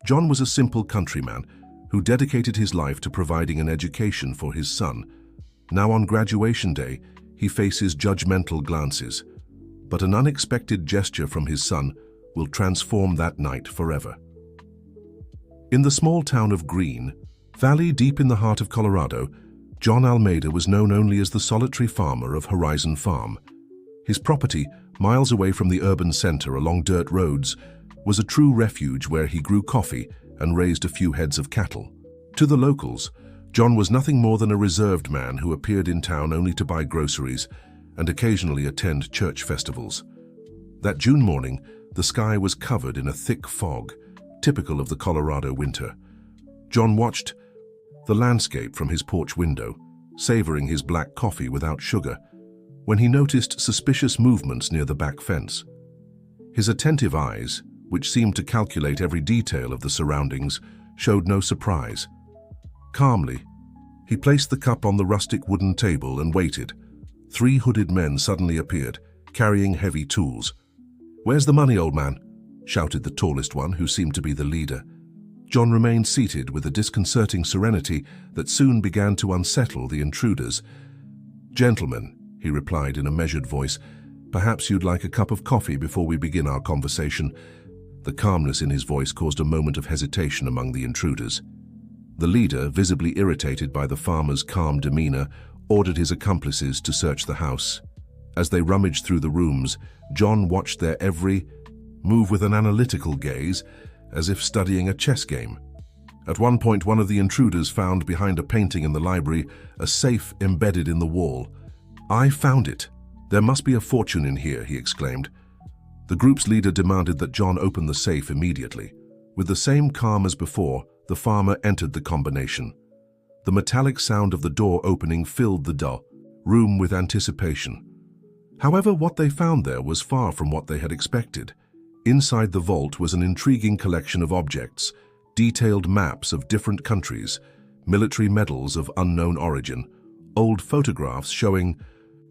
John was a simple countryman who dedicated his life to providing an education for his son. Now on graduation day, he faces judgmental glances, but an unexpected gesture from his son will transform that night forever. In the small town of Green Valley, deep in the heart of Colorado, John Almeida was known only as the solitary farmer of Horizon Farm. His property, miles away from the urban center along dirt roads, was a true refuge where he grew coffee and raised a few heads of cattle. To the locals, John was nothing more than a reserved man who appeared in town only to buy groceries and occasionally attend church festivals. That June morning, the sky was covered in a thick fog, typical of the Colorado winter. John watched the landscape from his porch window, savoring his black coffee without sugar, when he noticed suspicious movements near the back fence. His attentive eyes, which seemed to calculate every detail of the surroundings, showed no surprise. Calmly, he placed the cup on the rustic wooden table and waited. 3 hooded men suddenly appeared, carrying heavy tools. "Where's the money, old man?" shouted the tallest one, who seemed to be the leader. John remained seated with a disconcerting serenity that soon began to unsettle the intruders. "Gentlemen," he replied in a measured voice, "perhaps you'd like a cup of coffee before we begin our conversation." The calmness in his voice caused a moment of hesitation among the intruders. The leader, visibly irritated by the farmer's calm demeanor, ordered his accomplices to search the house. As they rummaged through the rooms, John watched their every move with an analytical gaze, as if studying a chess game. At one point, one of the intruders found behind a painting in the library a safe embedded in the wall. "I found it. There must be a fortune in here," he exclaimed. The group's leader demanded that John open the safe immediately. With the same calm as before, the farmer entered the combination. The metallic sound of the door opening filled the dull room with anticipation. However, what they found there was far from what they had expected. Inside the vault was an intriguing collection of objects, detailed maps of different countries, military medals of unknown origin, old photographs showing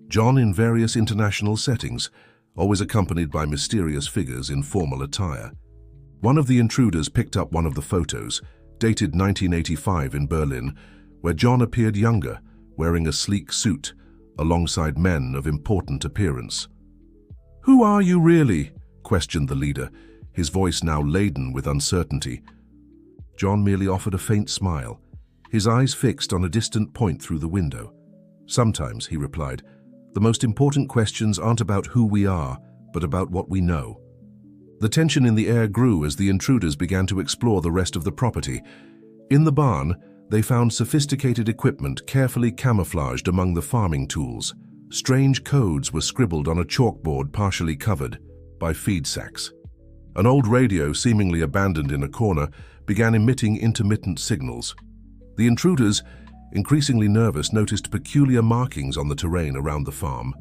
John in various international settings, always accompanied by mysterious figures in formal attire. One of the intruders picked up one of the photos, dated 1985 in Berlin, where John appeared younger, wearing a sleek suit, alongside men of important appearance. "Who are you really?" questioned the leader, his voice now laden with uncertainty. John merely offered a faint smile, his eyes fixed on a distant point through the window. "Sometimes," he replied, "the most important questions aren't about who we are, but about what we know." The tension in the air grew as the intruders began to explore the rest of the property. In the barn, they found sophisticated equipment carefully camouflaged among the farming tools. Strange codes were scribbled on a chalkboard partially covered by feed sacks. An old radio, seemingly abandoned in a corner, began emitting intermittent signals. The intruders, increasingly nervous, noticed peculiar markings on the terrain around the farm.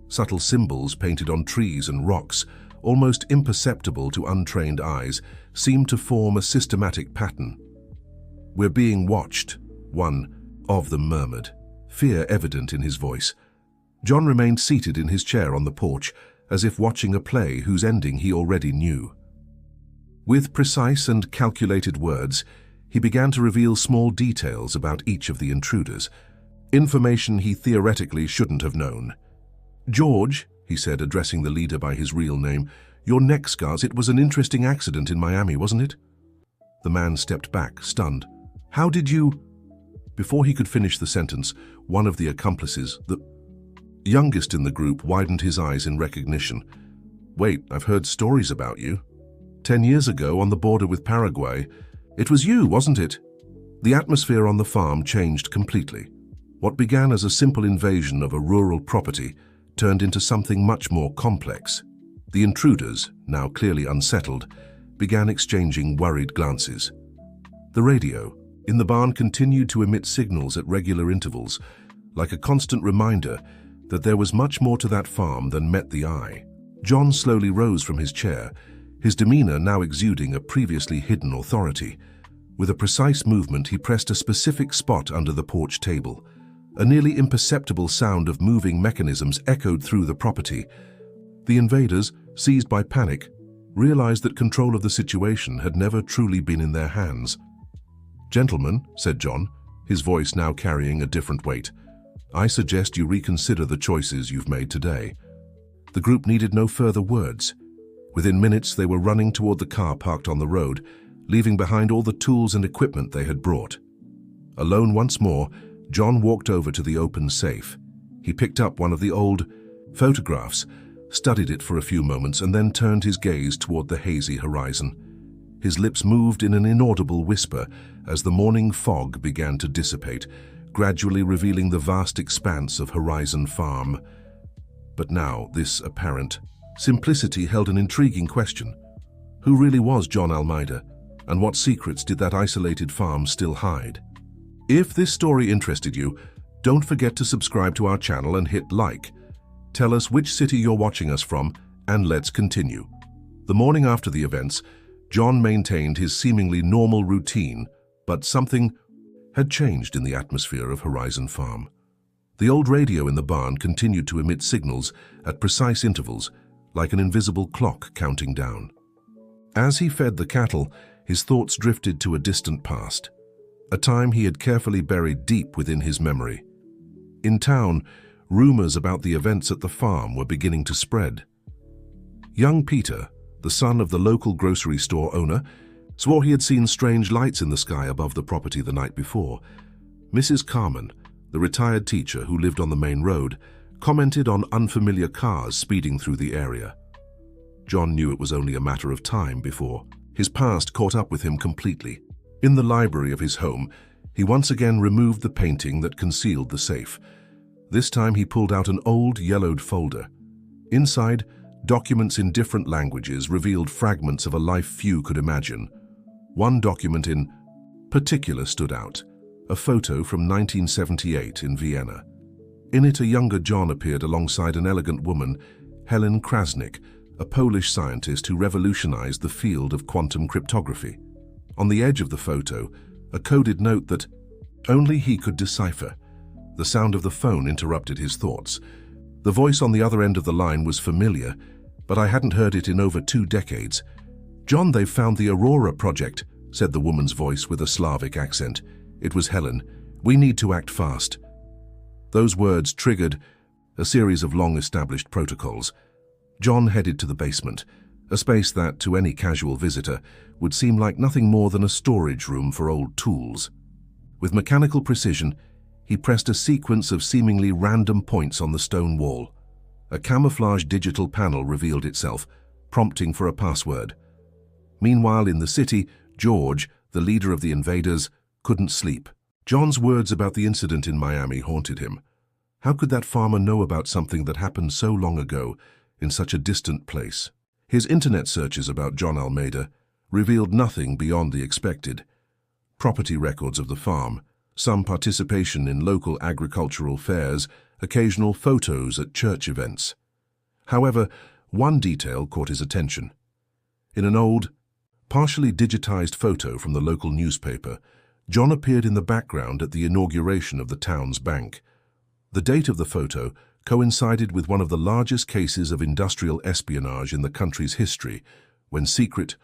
Subtle symbols painted on trees and rocks, almost imperceptible to untrained eyes, seemed to form a systematic pattern. "We're being watched," one of them murmured, fear evident in his voice. John remained seated in his chair on the porch, as if watching a play whose ending he already knew. With precise and calculated words, he began to reveal small details about each of the intruders, information he theoretically shouldn't have known. "George," he said, addressing the leader by his real name, "your neck scars, it was an interesting accident in Miami, wasn't it?" The man stepped back, stunned. "How did you—" Before he could finish the sentence, one of the accomplices, the youngest in the group, widened his eyes in recognition. "Wait, I've heard stories about you. 10 years ago, on the border with Paraguay, it was you, wasn't it?" The atmosphere on the farm changed completely. What began as a simple invasion of a rural property turned into something much more complex. The intruders, now clearly unsettled, began exchanging worried glances. The radio in the barn continued to emit signals at regular intervals, like a constant reminder that there was much more to that farm than met the eye. John slowly rose from his chair, his demeanor now exuding a previously hidden authority. With a precise movement, he pressed a specific spot under the porch table. A nearly imperceptible sound of moving mechanisms echoed through the property. The invaders, seized by panic, realized that control of the situation had never truly been in their hands. "Gentlemen," said John, his voice now carrying a different weight, "I suggest you reconsider the choices you've made today." The group needed no further words. Within minutes, they were running toward the car parked on the road, leaving behind all the tools and equipment they had brought. Alone once more, John walked over to the open safe. He picked up one of the old photographs, studied it for a few moments, and then turned his gaze toward the hazy horizon. His lips moved in an inaudible whisper as the morning fog began to dissipate, gradually revealing the vast expanse of Horizon Farm. But now, this apparent simplicity held an intriguing question. Who really was John Almeida, and what secrets did that isolated farm still hide? If this story interested you, don't forget to subscribe to our channel and hit like. Tell us which city you're watching us from, and let's continue. The morning after the events, John maintained his seemingly normal routine, but something had changed in the atmosphere of Horizon Farm. The old radio in the barn continued to emit signals at precise intervals, like an invisible clock counting down. As he fed the cattle, his thoughts drifted to a distant past, a time he had carefully buried deep within his memory. In town, rumors about the events at the farm were beginning to spread. Young Peter, the son of the local grocery store owner, swore he had seen strange lights in the sky above the property the night before. Mrs. Carmen, the retired teacher who lived on the main road, commented on unfamiliar cars speeding through the area. John knew it was only a matter of time before his past caught up with him completely. In the library of his home, he once again removed the painting that concealed the safe. This time he pulled out an old, yellowed folder. Inside, documents in different languages revealed fragments of a life few could imagine. One document in particular stood out, a photo from 1978 in Vienna. In it, a younger John appeared alongside an elegant woman, Helen Krasnick, a Polish scientist who revolutionized the field of quantum cryptography. On the edge of the photo, a coded note that only he could decipher. The sound of the phone interrupted his thoughts. The voice on the other end of the line was familiar, but I hadn't heard it in over 2 decades. "John, they've found the Aurora project," said the woman's voice with a Slavic accent. It was Helen. "We need to act fast." Those words triggered a series of long-established protocols. John headed to the basement, a space that, to any casual visitor, would seem like nothing more than a storage room for old tools. With mechanical precision, he pressed a sequence of seemingly random points on the stone wall. A camouflage digital panel revealed itself, prompting for a password. Meanwhile, in the city, George, the leader of the invaders, couldn't sleep. John's words about the incident in Miami haunted him. How could that farmer know about something that happened so long ago in such a distant place? His internet searches about John Almeida revealed nothing beyond the expected. Property records of the farm, some participation in local agricultural fairs, occasional photos at church events. However, one detail caught his attention. In an old, partially digitized photo from the local newspaper, John appeared in the background at the inauguration of the town's bank. The date of the photo coincided with one of the largest cases of industrial espionage in the country's history, when secret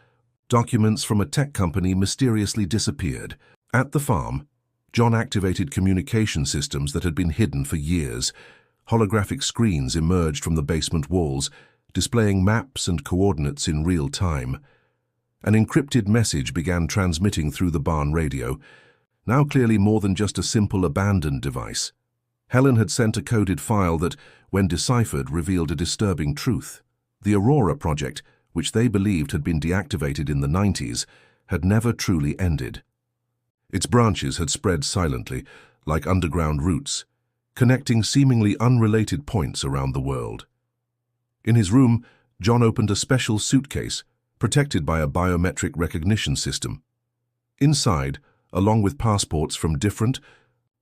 documents from a tech company mysteriously disappeared. At the farm, John activated communication systems that had been hidden for years. Holographic screens emerged from the basement walls, displaying maps and coordinates in real time. An encrypted message began transmitting through the barn radio, now clearly more than just a simple abandoned device. Helen had sent a coded file that, when deciphered, revealed a disturbing truth. The Aurora project, which they believed had been deactivated in the 90s, had never truly ended. Its branches had spread silently, like underground roots, connecting seemingly unrelated points around the world. In his room, John opened a special suitcase, protected by a biometric recognition system. Inside, along with passports from different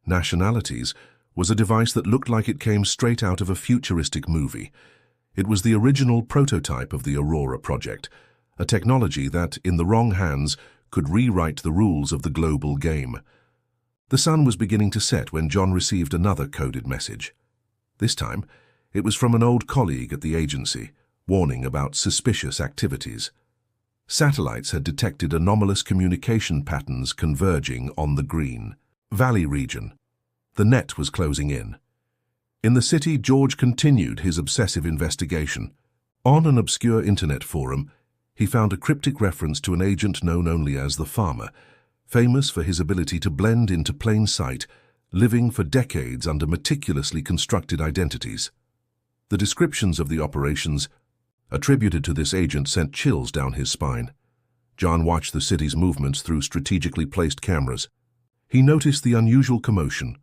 nationalities, was a device that looked like it came straight out of a futuristic movie. It was the original prototype of the Aurora project, a technology that, in the wrong hands, could rewrite the rules of the global game. The sun was beginning to set when John received another coded message. This time, it was from an old colleague at the agency, warning about suspicious activities. Satellites had detected anomalous communication patterns converging on the Green Valley region. The net was closing in. In the city, George continued his obsessive investigation. On an obscure internet forum, he found a cryptic reference to an agent known only as the Farmer, famous for his ability to blend into plain sight, living for decades under meticulously constructed identities. The descriptions of the operations attributed to this agent sent chills down his spine. John watched the city's movements through strategically placed cameras. He noticed the unusual commotion,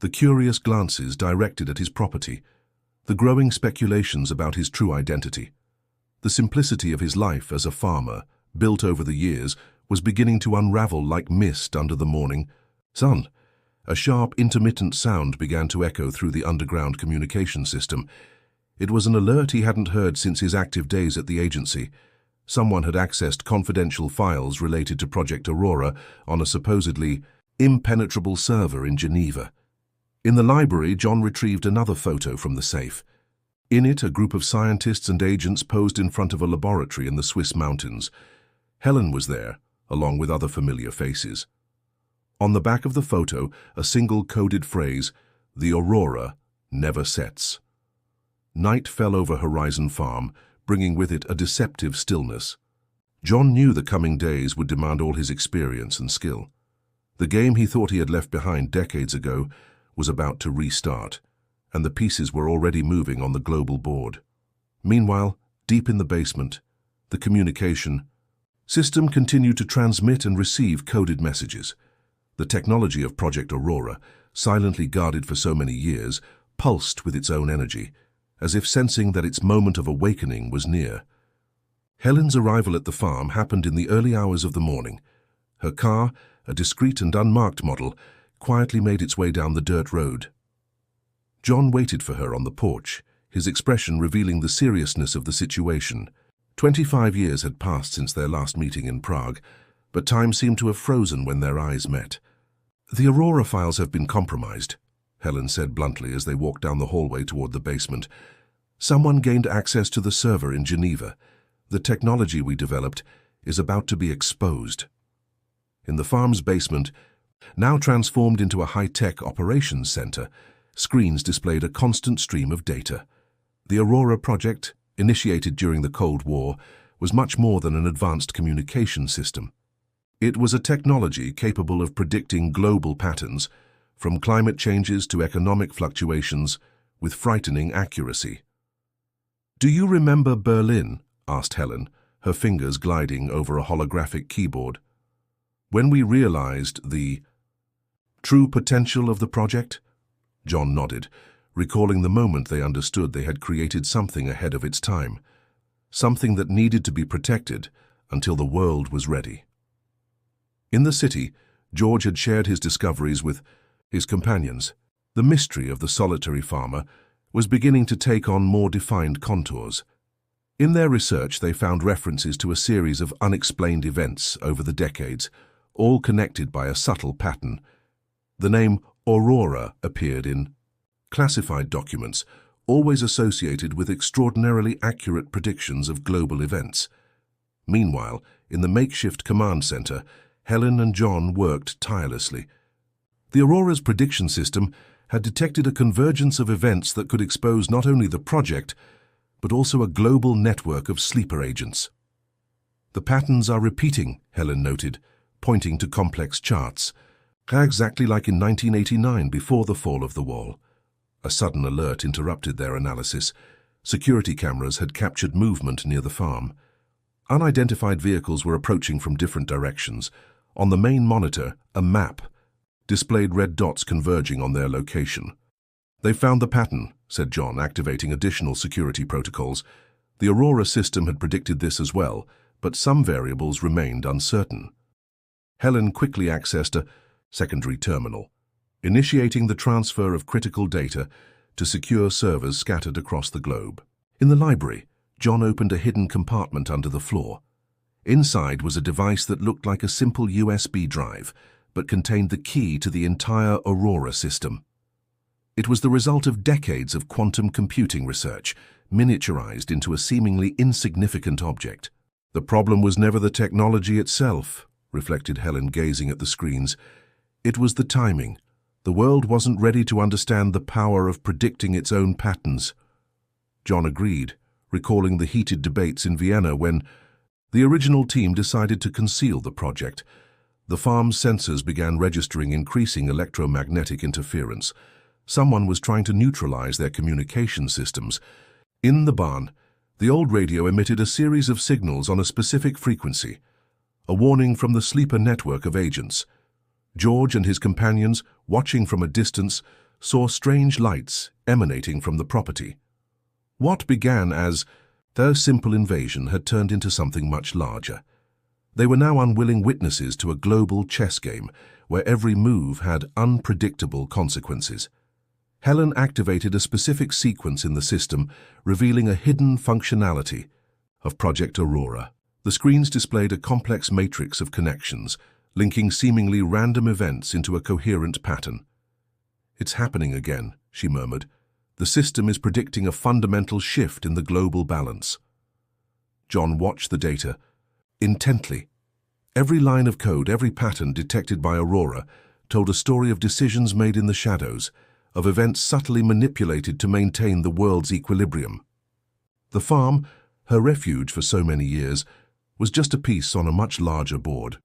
the curious glances directed at his property, the growing speculations about his true identity. The simplicity of his life as a farmer, built over the years, was beginning to unravel like mist under the morning sun. A sharp, intermittent sound began to echo through the underground communication system. It was an alert he hadn't heard since his active days at the agency. Someone had accessed confidential files related to Project Aurora on a supposedly impenetrable server in Geneva. In the library, John retrieved another photo from the safe. In it, a group of scientists and agents posed in front of a laboratory in the Swiss mountains. Helen was there, along with other familiar faces. On the back of the photo, a single coded phrase, "The Aurora never sets." Night fell over Horizon Farm, bringing with it a deceptive stillness. John knew the coming days would demand all his experience and skill. The game he thought he had left behind decades ago was about to restart, and the pieces were already moving on the global board. Meanwhile, deep in the basement, the communication system continued to transmit and receive coded messages. The technology of Project Aurora, silently guarded for so many years, pulsed with its own energy, as if sensing that its moment of awakening was near. Helen's arrival at the farm happened in the early hours of the morning. Her car, a discreet and unmarked model, quietly made its way down the dirt road. John waited for her on the porch, his expression revealing the seriousness of the situation. 25 years had passed since their last meeting in Prague, but time seemed to have frozen when their eyes met. "The Aurora files have been compromised," Helen said bluntly as they walked down the hallway toward the basement. "Someone gained access to the server in Geneva. The technology we developed is about to be exposed." In the farm's basement, now transformed into a high-tech operations center, screens displayed a constant stream of data. The Aurora project, initiated during the Cold War, was much more than an advanced communication system. It was a technology capable of predicting global patterns, from climate changes to economic fluctuations, with frightening accuracy. "Do you remember Berlin?" asked Helen, her fingers gliding over a holographic keyboard. "When we realized the true potential of the project?" John nodded, recalling the moment they understood they had created something ahead of its time, something that needed to be protected until the world was ready. In the city, George had shared his discoveries with his companions. The mystery of the solitary farmer was beginning to take on more defined contours. In their research, they found references to a series of unexplained events over the decades, all connected by a subtle pattern. The name Aurora appeared in classified documents, always associated with extraordinarily accurate predictions of global events. Meanwhile, in the makeshift command center, Helen and John worked tirelessly. The Aurora's prediction system had detected a convergence of events that could expose not only the project, but also a global network of sleeper agents. "The patterns are repeating," Helen noted, pointing to complex charts, exactly like in 1989 before the fall of the wall. A sudden alert interrupted their analysis. Security cameras had captured movement near the farm. Unidentified vehicles were approaching from different directions. On the main monitor, a map displayed red dots converging on their location. "They found the pattern," said John, activating additional security protocols. The Aurora system had predicted this as well, but some variables remained uncertain. Helen quickly accessed a secondary terminal, initiating the transfer of critical data to secure servers scattered across the globe. In the library, John opened a hidden compartment under the floor. Inside was a device that looked like a simple USB drive, but contained the key to the entire Aurora system. It was the result of decades of quantum computing research, miniaturized into a seemingly insignificant object. The problem was never the technology itself, reflected Helen, gazing at the screens. It was the timing. The world wasn't ready to understand the power of predicting its own patterns. John agreed, recalling the heated debates in Vienna when the original team decided to conceal the project. The farm's sensors began registering increasing electromagnetic interference. Someone was trying to neutralize their communication systems. In the barn, the old radio emitted a series of signals on a specific frequency, a warning from the sleeper network of agents. George and his companions, watching from a distance, saw strange lights emanating from the property. What began as their simple invasion had turned into something much larger. They were now unwilling witnesses to a global chess game where every move had unpredictable consequences. Helen activated a specific sequence in the system, revealing a hidden functionality of Project Aurora. The screens displayed a complex matrix of connections, linking seemingly random events into a coherent pattern. "It's happening again," she murmured. "The system is predicting a fundamental shift in the global balance." John watched the data intently. Every line of code, every pattern detected by Aurora, told a story of decisions made in the shadows, of events subtly manipulated to maintain the world's equilibrium. The farm, her refuge for so many years, was just a piece on a much larger board.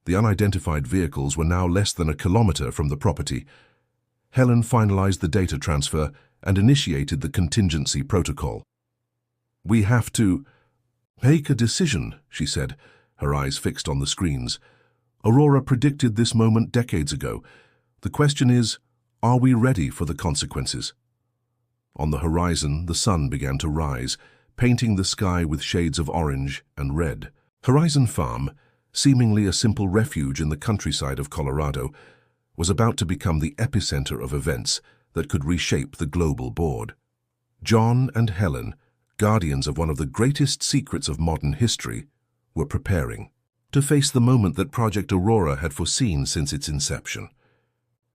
The unidentified vehicles were now less than a kilometer from the property. Helen finalized the data transfer and initiated the contingency protocol. "We have to make a decision," she said, her eyes fixed on the screens. "Aurora predicted this moment decades ago. The question is, are we ready for the consequences?" On the horizon, the sun began to rise, painting the sky with shades of orange and red. Horizon Farm, seemingly a simple refuge in the countryside of Colorado, was about to become the epicenter of events that could reshape the global board. John and Helen, guardians of one of the greatest secrets of modern history, were preparing to face the moment that Project Aurora had foreseen since its inception.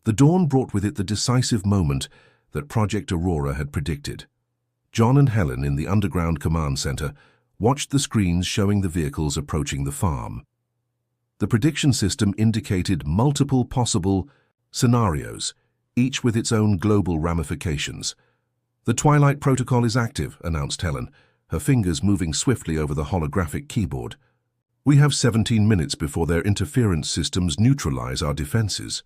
The dawn brought with it the decisive moment that Project Aurora had predicted. John and Helen, in the underground command center, watched the screens showing the vehicles approaching the farm. The prediction system indicated multiple possible scenarios, each with its own global ramifications. "The Twilight Protocol is active," announced Helen, her fingers moving swiftly over the holographic keyboard. "We have 17 minutes before their interference systems neutralize our defenses."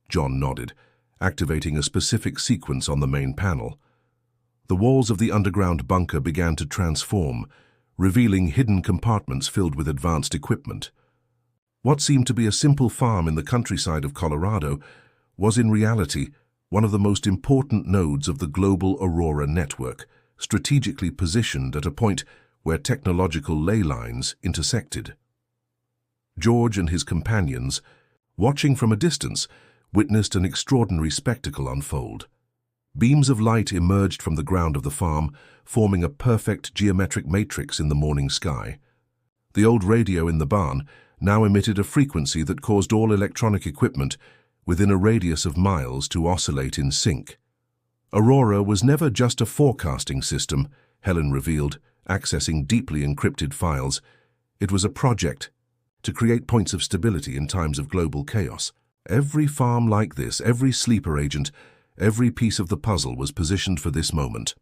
John nodded, activating a specific sequence on the main panel. The walls of the underground bunker began to transform, revealing hidden compartments filled with advanced equipment. What seemed to be a simple farm in the countryside of Colorado was in reality one of the most important nodes of the global Aurora network, strategically positioned at a point where technological ley lines intersected. George and his companions, watching from a distance, witnessed an extraordinary spectacle unfold. Beams of light emerged from the ground of the farm, forming a perfect geometric matrix in the morning sky. The old radio in the barn now emitted a frequency that caused all electronic equipment within a radius of miles to oscillate in sync. Aurora was never just a forecasting system, Helen revealed, accessing deeply encrypted files. It was a project to create points of stability in times of global chaos. Every farm like this, every sleeper agent, every piece of the puzzle was positioned for this moment.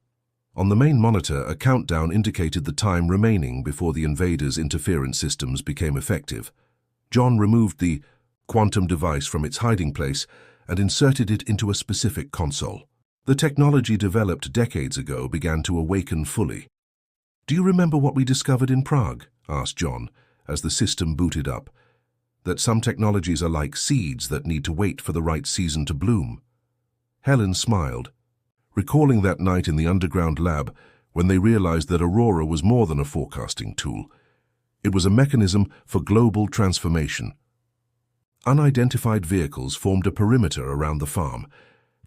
On the main monitor, a countdown indicated the time remaining before the invaders' interference systems became effective. John removed the quantum device from its hiding place and inserted it into a specific console. The technology developed decades ago began to awaken fully. "Do you remember what we discovered in Prague?" asked John, as the system booted up. "That some technologies are like seeds that need to wait for the right season to bloom." Helen smiled, recalling that night in the underground lab when they realized that Aurora was more than a forecasting tool. It was a mechanism for global transformation. Unidentified vehicles formed a perimeter around the farm.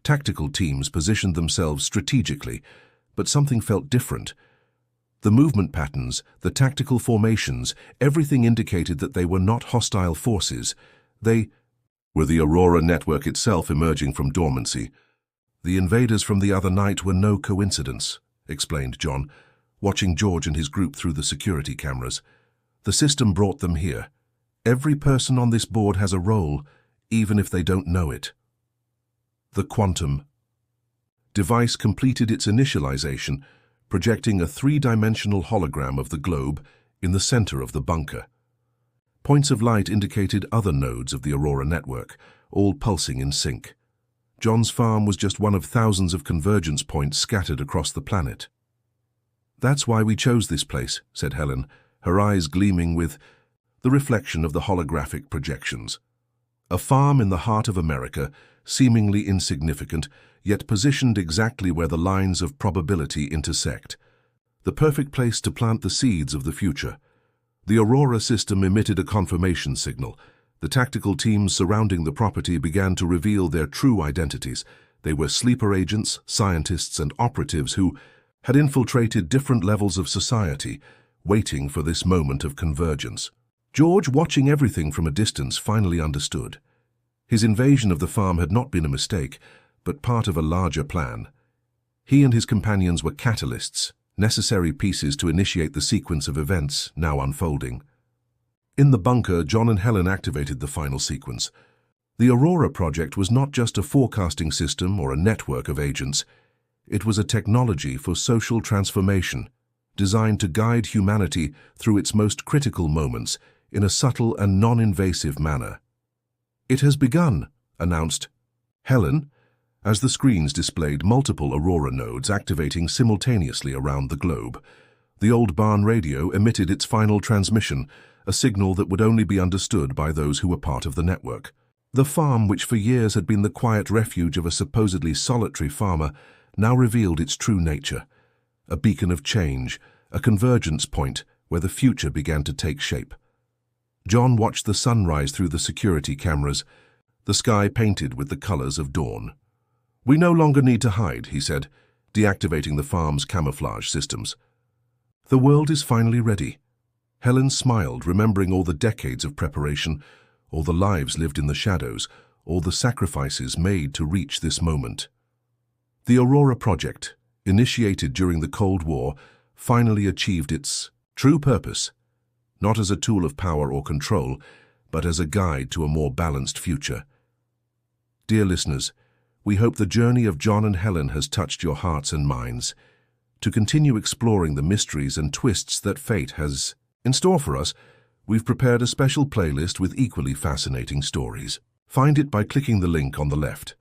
Tactical teams positioned themselves strategically, but something felt different. The movement patterns, the tactical formations, everything indicated that they were not hostile forces. They were the Aurora network itself emerging from dormancy. The invaders from the other night were no coincidence, explained John, watching George and his group through the security cameras. The system brought them here. Every person on this board has a role, even if they don't know it. The quantum device completed its initialization, projecting a three-dimensional hologram of the globe in the center of the bunker. Points of light indicated other nodes of the Aurora network, all pulsing in sync. John's farm was just one of thousands of convergence points scattered across the planet. "That's why we chose this place," said Helen, her eyes gleaming with the reflection of the holographic projections. A farm in the heart of America, seemingly insignificant, yet positioned exactly where the lines of probability intersect. The perfect place to plant the seeds of the future. The Aurora system emitted a confirmation signal. The tactical teams surrounding the property began to reveal their true identities. They were sleeper agents, scientists, and operatives who had infiltrated different levels of society, waiting for this moment of convergence. George, watching everything from a distance, finally understood. His invasion of the farm had not been a mistake, but part of a larger plan. He and his companions were catalysts, necessary pieces to initiate the sequence of events now unfolding. In the bunker, John and Helen activated the final sequence. The Aurora project was not just a forecasting system or a network of agents. It was a technology for social transformation, designed to guide humanity through its most critical moments in a subtle and non-invasive manner. "It has begun," announced Helen, as the screens displayed multiple Aurora nodes activating simultaneously around the globe. The old barn radio emitted its final transmission, a signal that would only be understood by those who were part of the network. The farm, which for years had been the quiet refuge of a supposedly solitary farmer, now revealed its true nature. A beacon of change, a convergence point where the future began to take shape. John watched the sun rise through the security cameras, the sky painted with the colors of dawn. "We no longer need to hide," he said, deactivating the farm's camouflage systems. "The world is finally ready." Helen smiled, remembering all the decades of preparation, all the lives lived in the shadows, all the sacrifices made to reach this moment. The Aurora project, initiated during the Cold War, finally achieved its true purpose, not as a tool of power or control, but as a guide to a more balanced future. Dear listeners, we hope the journey of John and Helen has touched your hearts and minds. To continue exploring the mysteries and twists that fate has in store for us, we've prepared a special playlist with equally fascinating stories. Find it by clicking the link on the left.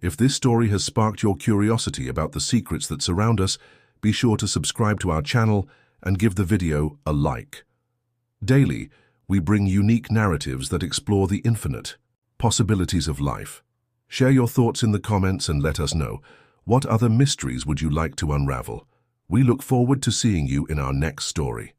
If this story has sparked your curiosity about the secrets that surround us, be sure to subscribe to our channel and give the video a like. Daily, we bring unique narratives that explore the infinite possibilities of life. Share your thoughts in the comments and let us know. What other mysteries would you like to unravel? We look forward to seeing you in our next story.